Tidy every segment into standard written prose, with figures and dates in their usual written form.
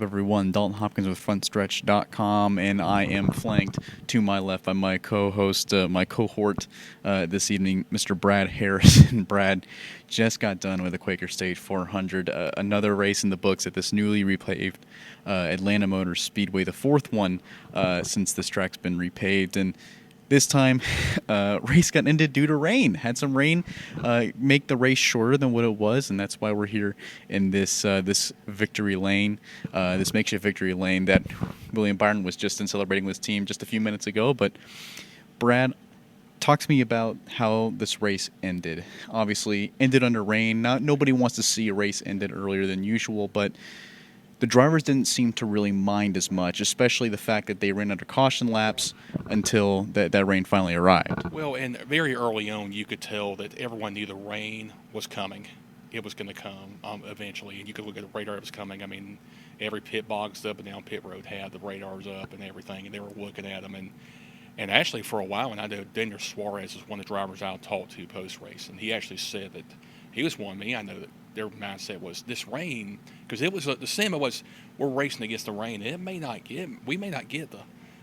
Everyone, Dalton Hopkins with frontstretch.com, and I am flanked to my left by my co-host, my cohort this evening, Mr. Brad Harrison. Brad just got done with the Quaker State 400, another race in the books at this newly repaved Atlanta Motor Speedway, the fourth one since this track's been repaved, and this time, race got ended due to rain. Had some rain make the race shorter than what it was, and that's why we're here in this victory lane, this makeshift victory lane that William Byron was just in celebrating with his team just a few minutes ago. But Brad, talk to me about how this race ended. Obviously, ended under rain. Nobody wants to see a race ended earlier than usual, but the drivers didn't seem to really mind as much, especially the fact that they ran under caution laps until that rain finally arrived. Well, and very early on, you could tell that everyone knew the rain was coming. It was going to come eventually, and you could look at the radar it was coming. I mean, every pit box up and down pit road had the radars up and everything, and they were looking at them. And actually, for a while, and I know Daniel Suarez was one of the drivers I talked to post-race, and he actually said that he was warning me. I know that their mindset was this rain, because it was the sentiment was we're racing against the rain. We may not get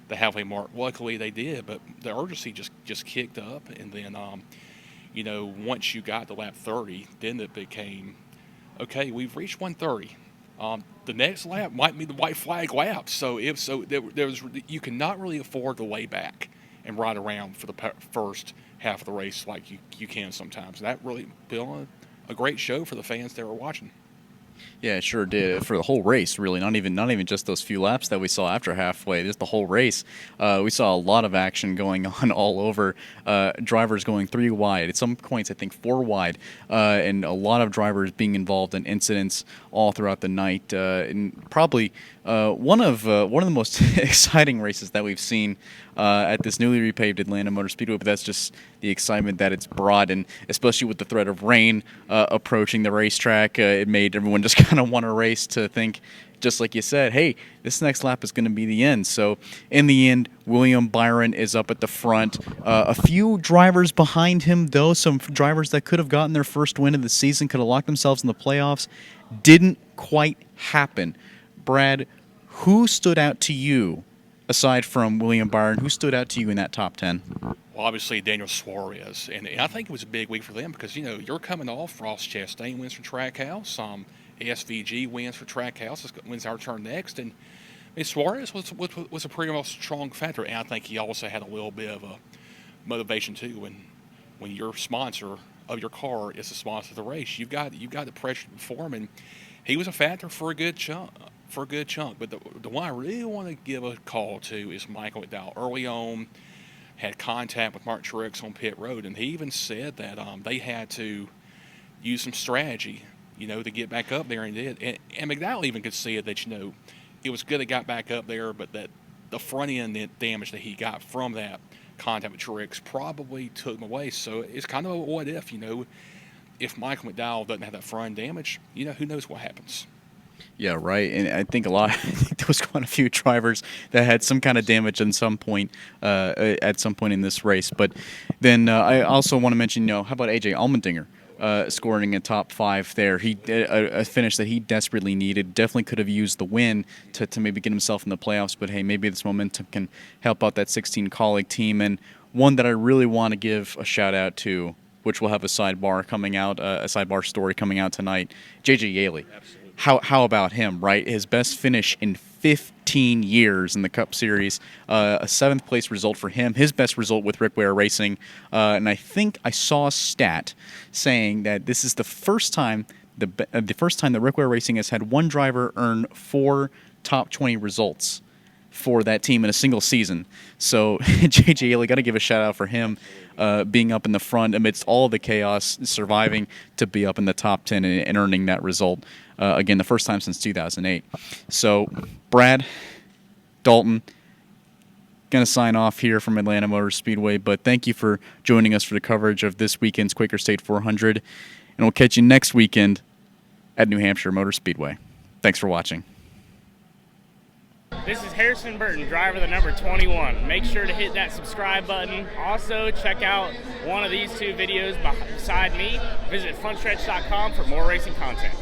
the halfway mark. Luckily they did, but the urgency just kicked up, and then once you got to lap 30, then it became okay. We've reached 130. The next lap might be the white flag lap. So there was you cannot really afford to lay back and ride around for the first half of the race like you can sometimes. That really built a great show for the fans that were watching. Yeah, it sure did for the whole race. Really, not even just those few laps that we saw after halfway. Just the whole race. We saw a lot of action going on all over. Drivers going 3 wide at some points, I think 4 wide, and a lot of drivers being involved in incidents all throughout the night. And probably one of the most exciting races that we've seen at this newly repaved Atlanta Motor Speedway. But that's just the excitement that it's brought, and especially with the threat of rain approaching the racetrack, it made everyone just kind of want to race to think, just like you said, hey, this next lap is going to be the end. So in the end, William Byron is up at the front. A few drivers behind him, though, some drivers that could have gotten their first win of the season, could have locked themselves in the playoffs, didn't quite happen. Brad, who stood out to you, aside from William Byron, who stood out to you in that top 10? Well, obviously Daniel Suarez, and I think it was a big week for them because you're coming off Ross Chastain wins for Trackhouse, SVG wins for Trackhouse, wins our turn next, and Suarez was a pretty well strong factor, and I think he also had a little bit of a motivation too. When your sponsor of your car is the sponsor of the race, you've got the pressure for him, and he was a factor for a good chunk. But the one I really want to give a call to is Michael McDowell. Early on, had contact with Mark Truex on pit road, and he even said that they had to use some strategy, to get back up there, and did. And McDowell even could see it that it was good he got back up there, but that the front end damage that he got from that contact with Truex probably took him away. So it's kind of a what if, if Michael McDowell doesn't have that front end damage, who knows what happens. Yeah, right. And I think there was quite a few drivers that had some kind of damage at some point in this race. But then I also want to mention, how about AJ Allmendinger scoring a top 5 there? He did a finish that he desperately needed. Definitely could have used the win to maybe get himself in the playoffs. But hey, maybe this momentum can help out that 16 colleague team. And one that I really want to give a shout out to, which will have a sidebar story coming out tonight, JJ Yaley. Absolutely. How about him, right? His best finish in 15 years in the Cup Series, a 7th place result for him, his best result with Rick Ware Racing, and I think I saw a stat saying that this is the first time that Rick Ware Racing has had one driver earn 4 top 20 results for that team in a single season. So JJ Yaley, got to give a shout out for him being up in the front amidst all the chaos, surviving to be up in the top 10 and earning that result. Again, the first time since 2008. So Brad, Dalton, going to sign off here from Atlanta Motor Speedway, but thank you for joining us for the coverage of this weekend's Quaker State 400, and we'll catch you next weekend at New Hampshire Motor Speedway. Thanks for watching. This is Harrison Burton, driver the number 21. Make sure to hit that subscribe button. Also, check out one of these 2 videos beside me. Visit frontstretch.com for more racing content.